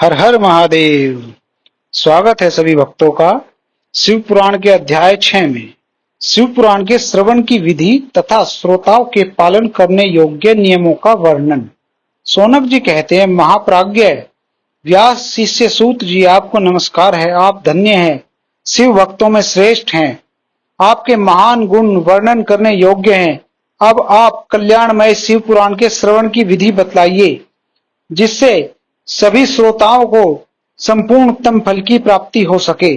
हर हर महादेव। स्वागत है सभी भक्तों का शिव पुराण के अध्याय 6 में। शिव पुराण के श्रवण की विधि तथा श्रोताओं के पालन करने योग्य नियमों का वर्णन। सोनक जी कहते हैं, महाप्राज्ञ व्यास शिष्य सूत जी, आपको नमस्कार है। आप धन्य हैं, शिव भक्तों में श्रेष्ठ हैं। आपके महान गुण वर्णन करने योग्य हैं। अब आप कल्याणमय शिव पुराण के श्रवण की विधि बतलाइए, जिससे सभी श्रोताओं को संपूर्ण उत्तम फल की प्राप्ति हो सके।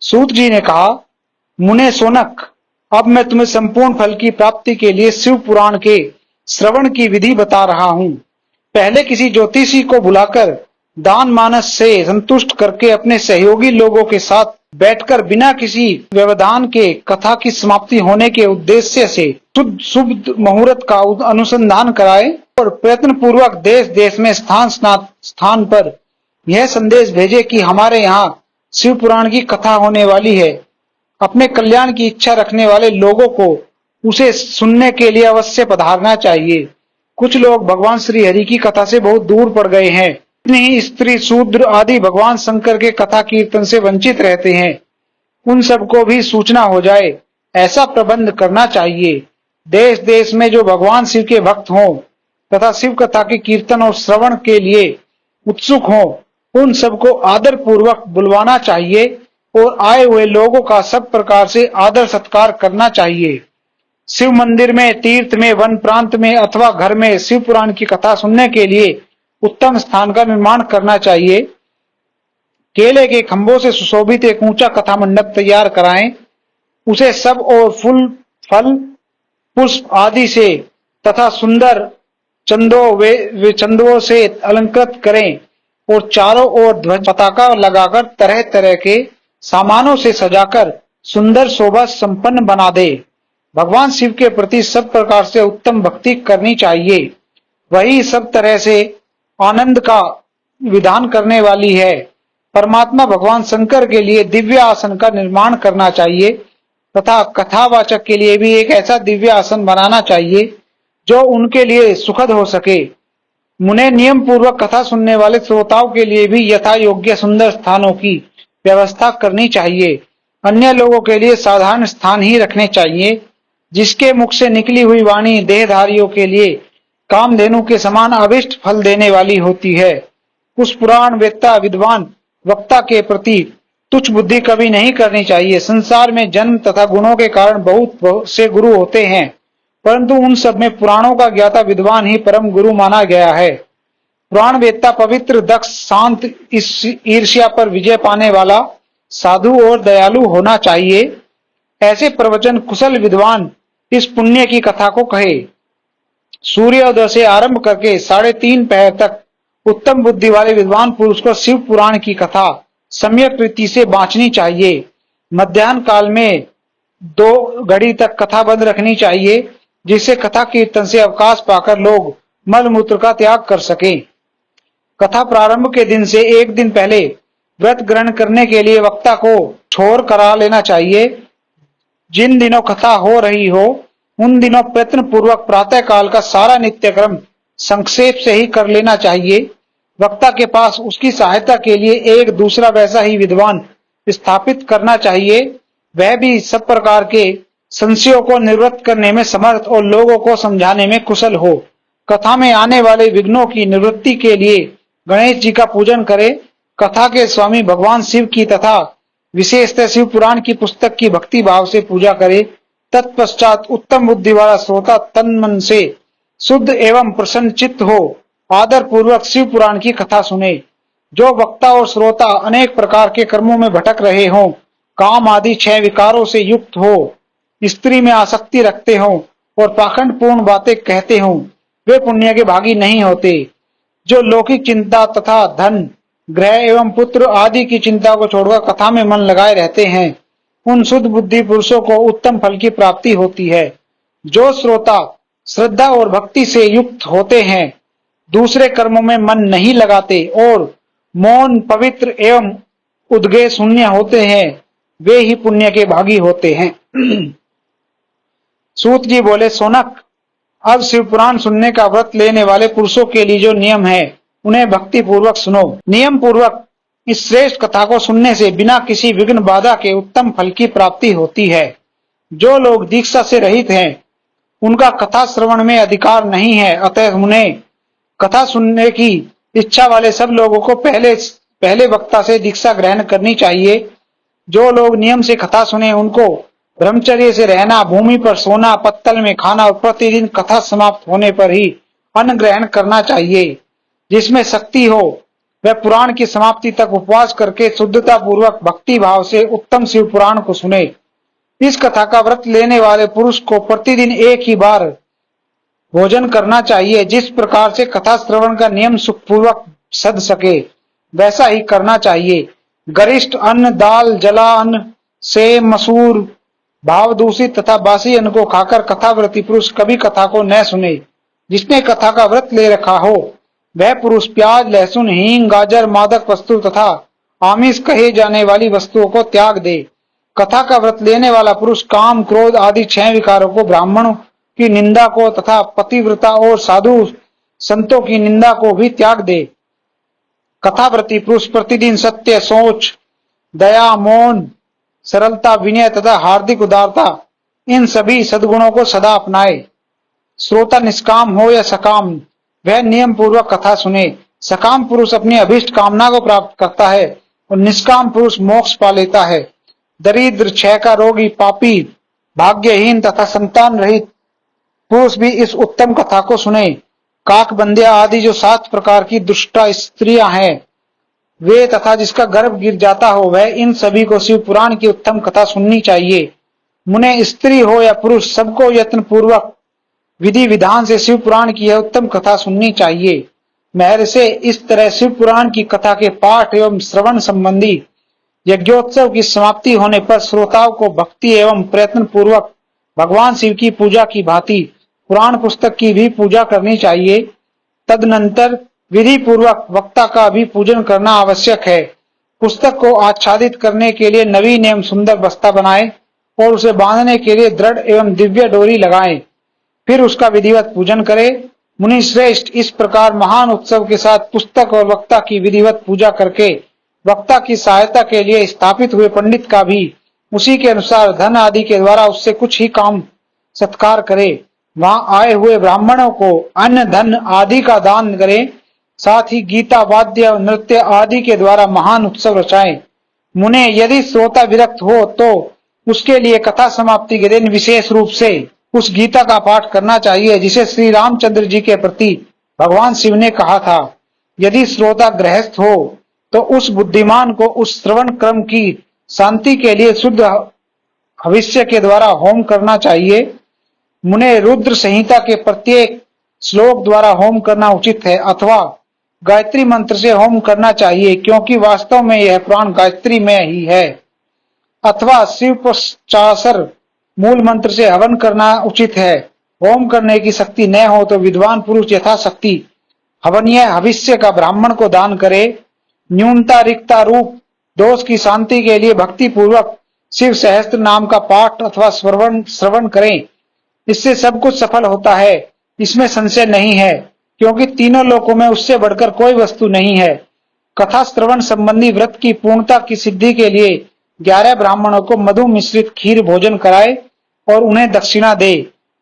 सूत जी ने कहा, मुने सोनक, अब मैं तुम्हें संपूर्ण फल की प्राप्ति के लिए शिव पुराण के श्रवण की विधि बता रहा हूं। पहले किसी ज्योतिषी को बुलाकर दान मानस से संतुष्ट करके अपने सहयोगी लोगों के साथ बैठकर बिना किसी व्यवधान के कथा की समाप्ति होने के उद्देश्य से शुभ मुहूर्त का अनुसंधान कराए और प्रयत्न पूर्वक देश देश में स्थान पर यह संदेश भेजे कि हमारे यहाँ शिव पुराण की कथा होने वाली है। अपने कल्याण की इच्छा रखने वाले लोगों को उसे सुनने के लिए अवश्य पधारना चाहिए। कुछ लोग भगवान श्री हरि की कथा से बहुत दूर पड़ गए हैं। इतनी ही स्त्री शूद्र आदि भगवान शंकर के कथा कीर्तन से वंचित रहते हैं। उन सबको भी सूचना हो जाए, ऐसा प्रबंध करना चाहिए। देश देश में जो भगवान शिव के भक्त हों तथा शिव कथा के कीर्तन और श्रवण के लिए उत्सुक हों, उन सबको आदर पूर्वक बुलवाना चाहिए और आए हुए लोगों का सब प्रकार से आदर सत्कार करना चाहिए। शिव मंदिर में, तीर्थ में, वन प्रांत में अथवा घर में शिव पुराण की कथा सुनने के लिए उत्तम स्थान का निर्माण करना चाहिए। केले के खंभों से सुशोभित एक ऊंचा कथा मंडप तैयार कराएं। उसे सब और फूल, फल, पुष्प आदि से तथा सुंदर चंदों से अलंकृत करें और चारों ओर ध्वज पताका लगाकर तरह तरह के सामानों से सजाकर सुंदर शोभा संपन्न बना दे। भगवान शिव के प्रति सब प्रकार से उत्तम भक्ति करनी चाहिए। वही सब तरह से आनंद का विधान करने वाली है। परमात्मा भगवान शंकर के लिए दिव्य आसन का निर्माण करना चाहिए तथा कथावाचक के लिए भी एक ऐसा दिव्य आसन बनाना चाहिए जो उनके लिए सुखद हो सके। मुने, नियम पूर्वक कथा सुनने वाले श्रोताओं के लिए भी यथा योग्य सुंदर स्थानों की व्यवस्था करनी चाहिए। अन्य लोगों के लिए साधारण स्थान ही रखने चाहिए। जिसके मुख से निकली हुई वाणी देहधारियों के लिए कामधेनु के समान अभिष्ट फल देने वाली होती है। उस पुराण वेत्ता विद्वान वक्ता के प्रति तुच्छ बुद्धि कभी नहीं करनी चाहिए। संसार में जन्म तथा गुणों के कारण बहुत से गुरु होते हैं, परंतु उन सब में पुराणों का ज्ञाता विद्वान ही परम गुरु माना गया है। पुराण वेत्ता पवित्र, दक्ष, शांत, ईर्ष्या पर विजय पाने वाला, साधु और दयालु होना चाहिए। ऐसे प्रवचन कुशल विद्वान इस पुण्य की कथा को कहे। सूर्योदय से आरंभ करके 3:30 पहर तक उत्तम बुद्धि वाले विद्वान पुरुष को शिव पुराण की कथा सम्यक रीति से बांचनी चाहिए। मध्याह्न काल में 2 घड़ी तक कथा बंद रखनी चाहिए, जिससे कथा कीर्तन से अवकाश पाकर लोग मल मूत्र का त्याग कर सकें। कथा प्रारंभ के दिन से एक दिन पहले व्रत ग्रहण करने के लिए वक्ता को छोर करा लेना चाहिए। जिन दिनों कथा हो रही हो उन दिनों प्रयत्न पूर्वक प्रातः काल का सारा नित्यक्रम संक्षेप से ही कर लेना चाहिए। वक्ता के पास उसकी सहायता के लिए एक दूसरा वैसा ही विद्वान स्थापित करना चाहिए। वह भी सब प्रकार के संशयों को निवृत्त करने में समर्थ और लोगों को समझाने में कुशल हो। कथा में आने वाले विघ्नों की निवृत्ति के लिए गणेश जी का पूजन करे। कथा के स्वामी भगवान शिव की तथा विशेषतः शिव पुराण की पुस्तक की भक्ति भाव से पूजा करे। तत्पश्चात उत्तम बुद्धि वाला श्रोता तन मन से शुद्ध एवं प्रसन्न चित्त हो आदर पूर्वक शिव पुराण की कथा सुने। जो वक्ता और श्रोता अनेक प्रकार के कर्मों में भटक रहे हों, काम आदि 6 विकारों से युक्त हो, स्त्री में आसक्ति रखते हों और पाखंड पूर्ण बातें कहते हों, वे पुण्य के भागी नहीं होते। जो लौकिक चिंता तथा धन, ग्रह एवं पुत्र आदि की चिंता को छोड़कर कथा में मन लगाए रहते हैं, उन शुद्ध बुद्धि पुरुषों को उत्तम फल की प्राप्ति होती है। जो श्रोता श्रद्धा और भक्ति से युक्त होते हैं, दूसरे कर्मों में मन नहीं लगाते और मौन, पवित्र एवं उद्गय शून्य होते हैं, वे ही पुण्य के भागी होते हैं। सूत जी बोले, सोनक, अब शिव पुराण सुनने का व्रत लेने वाले पुरुषों के लिए जो नियम है उन्हें भक्ति पूर्वक सुनो। नियम पूर्वक इस श्रेष्ठ कथा को सुनने से बिना किसी विघ्न बाधा के उत्तम फल की प्राप्ति होती है। जो लोग दीक्षा से रहित हैं, उनका कथा श्रवण में अधिकार नहीं है, अतः उन्हें कथा सुनने की इच्छा वाले सब लोगों को पहले वक्ता से दीक्षा ग्रहण करनी चाहिए। जो लोग नियम से कथा सुने, उनको ब्रह्मचर्य से रहना, भूमि पर सोना, पत्तल में खाना और प्रतिदिन कथा समाप्त होने पर ही अन्न ग्रहण करना चाहिए। जिसमें शक्ति हो वह पुराण की समाप्ति तक उपवास करके शुद्धता पूर्वक भक्ति भाव से उत्तम शिव पुराण को सुने। इस कथा का व्रत लेने वाले पुरुष को प्रतिदिन एक ही बार भोजन करना चाहिए। जिस प्रकार से कथा श्रवण का नियम सुखपूर्वक सध सके वैसा ही करना चाहिए। गरिष्ठ अन्न, दाल, जला अन्न, सेम, मसूर, भाव दूषित तथा बासी अन्न को खाकर कथाव्रती पुरुष कभी कथा को न सुने। जिसने कथा का व्रत ले रखा हो वह पुरुष प्याज, लहसुन, हींग, गाजर, मादक वस्तु तथा आमिष कहे जाने वाली वस्तुओं को त्याग दे। कथा का व्रत लेने वाला पुरुष काम, क्रोध आदि 6 विकारों को, ब्राह्मणों की निंदा को तथा पतिव्रता और साधु संतों की निंदा को भी त्याग दे। कथाव्रती पुरुष प्रतिदिन सत्य, सोच, दया, मौन, सरलता, विनय तथा हार्दिक उदारता, इन सभी सद्गुणों को सदा अपनाए। श्रोता निष्काम हो या सकाम, वह नियम पूर्वक कथा सुने। सकाम पुरुष अपनी अभिष्ट कामना को प्राप्त करता है और निष्काम पुरुष मोक्ष पा लेता है। दरिद्र, क्षय का रोगी, पापी, भाग्यहीन तथा संतान रहित पुरुष भी इस उत्तम कथा को सुने। काकबंदिया आदि जो 7 प्रकार की दुष्टा स्त्रियां हैं वे तथा जिसका गर्भ गिर जाता हो वह, इन सभी को शिव पुराण की उत्तम कथा सुननी चाहिए। मुने स्त्री हो या पुरुष, सबको यत्न पूर्वक विधि विधान से शिव पुराण की यह उत्तम कथा सुननी चाहिए। महर्षि, इस तरह शिव पुराण की कथा के पाठ एवं श्रवण संबंधी यज्ञोत्सव की समाप्ति होने पर श्रोताओं को भक्ति एवं प्रयत्न पूर्वक भगवान शिव की पूजा की भांति पुराण पुस्तक की भी पूजा करनी चाहिए। तदनंतर विधि पूर्वक वक्ता का भी पूजन करना आवश्यक है। पुस्तक को आच्छादित करने के लिए नवीन एवं सुंदर बस्ता बनाएं और उसे बांधने के लिए दृढ़ एवं दिव्य डोरी लगाएं। फिर उसका विधिवत पूजन करें। मुनि श्रेष्ठ, इस प्रकार महान उत्सव के साथ पुस्तक और वक्ता की विधिवत पूजा करके वक्ता की सहायता के लिए स्थापित हुए पंडित का भी उसी के अनुसार धन आदि के द्वारा उससे कुछ ही काम सत्कार करे। वहां आए हुए ब्राह्मणों को अन्न, धन आदि का दान करें। साथ ही गीता, वाद्य, नृत्य आदि के द्वारा महान उत्सव रचाएं। मुने, यदि श्रोता विरक्त हो तो उसके लिए कथा समाप्ति के दिन विशेष रूप से उस गीता का पाठ करना चाहिए जिसे श्री रामचंद्र जी के प्रति भगवान शिव ने कहा था। यदि श्रोता गृहस्थ हो तो उस बुद्धिमान को उस श्रवण क्रम की शांति के लिए शुद्ध हविष्य के द्वारा होम करना चाहिए। मुने, रुद्र संहिता के प्रत्येक श्लोक द्वारा होम करना उचित है अथवा गायत्री मंत्र से होम करना चाहिए, क्योंकि वास्तव में यह पुराण गायत्री में ही है। अथवा शिव पश्चासर मूल मंत्र से हवन करना उचित है। होम करने की शक्ति न हो तो विद्वान पुरुष यथाशक्ति हवनीय हविष्य का ब्राह्मण को दान करे। न्यूनता, रिक्ता रूप दोष की शांति के लिए भक्ति पूर्वक शिव सहस्त्र नाम का पाठ अथवा श्रवण करें। इससे सब कुछ सफल होता है, इसमें संशय नहीं है, क्योंकि तीनों लोकों में उससे बढ़कर कोई वस्तु नहीं है। कथा श्रवण संबंधी व्रत की पूर्णता की सिद्धि के लिए 11 ब्राह्मणों को मधु मिश्रित खीर भोजन कराए और उन्हें दक्षिणा दे।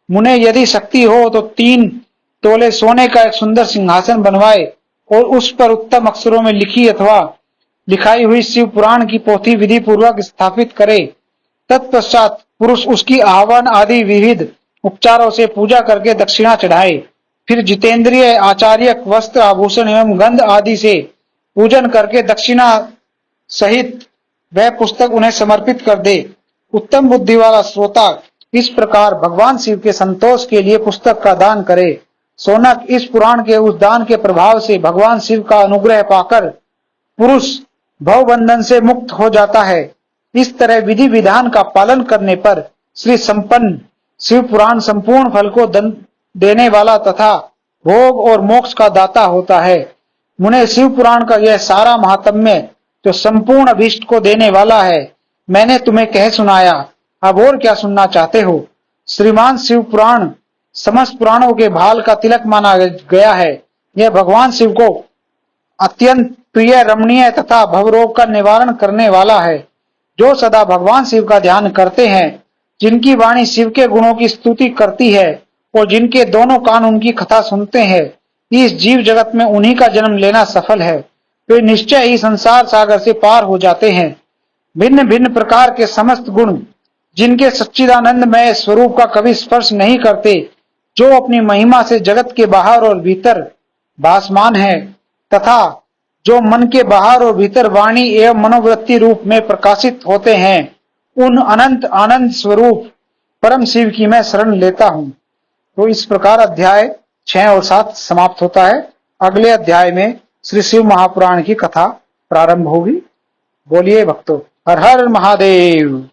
मुने, यदि शक्ति हो तो 3 तोले सोने का एक सुंदर सिंहासन बनवाए और उस पर उत्तम अक्षरों में लिखी अथवा लिखाई हुई शिव पुराण की पोथी विधि पूर्वक स्थापित करे। तत्पश्चात पुरुष उसकी आह्वान आदि विविध उपचारों से पूजा करके दक्षिणा चढ़ाए। फिर जितेंद्रिय आचार्य वस्त्र, आभूषण एवं गंध आदि से पूजन करके दक्षिणा सहित वह पुस्तक उन्हें समर्पित कर दे। उत्तम बुद्धि वाला श्रोता इस प्रकार भगवान शिव के संतोष के लिए पुस्तक का दान करे। सोनक, इस पुराण के उस दान के प्रभाव से भगवान शिव का अनुग्रह पाकर पुरुष भवबंधन से मुक्त हो जाता है। इस तरह विधि विधान का पालन करने पर श्री संपन्न शिव पुराण संपूर्ण फल को देने वाला तथा भोग और मोक्ष का दाता होता है। मुने, शिव पुराण का यह सारा महात्म्य जो संपूर्ण अभीष्ट को देने वाला है मैंने तुम्हें कह सुनाया। अब और क्या सुनना चाहते हो? श्रीमान शिव पुराण समस्त पुराणों के भाल का तिलक माना गया है। यह भगवान शिव को अत्यंत प्रिय, रमणीय तथा भवरोग का निवारण करने वाला है। जो सदा भगवान शिव का ध्यान करते हैं, जिनकी वाणी शिव के गुणों की स्तुति करती है और जिनके दोनों कान उनकी कथा सुनते हैं, इस जीव जगत में उन्हीं का जन्म लेना सफल है। वे निश्चय ही संसार सागर से पार हो जाते हैं। भिन्न भिन्न प्रकार के समस्त गुण जिनके सच्चिदानंदमय स्वरूप का कभी स्पर्श नहीं करते, जो अपनी महिमा से जगत के बाहर और भीतर भासमान है तथा जो मन के बाहर और भीतर वाणी एवं मनोवृत्ति रूप में प्रकाशित होते हैं, उन अनंत आनंद स्वरूप परम शिव की मैं शरण लेता हूं। तो इस प्रकार अध्याय 6 और 7 समाप्त होता है। अगले अध्याय में श्री शिव महापुराण की कथा प्रारंभ होगी। बोलिए भक्तों, हर हर महादेव।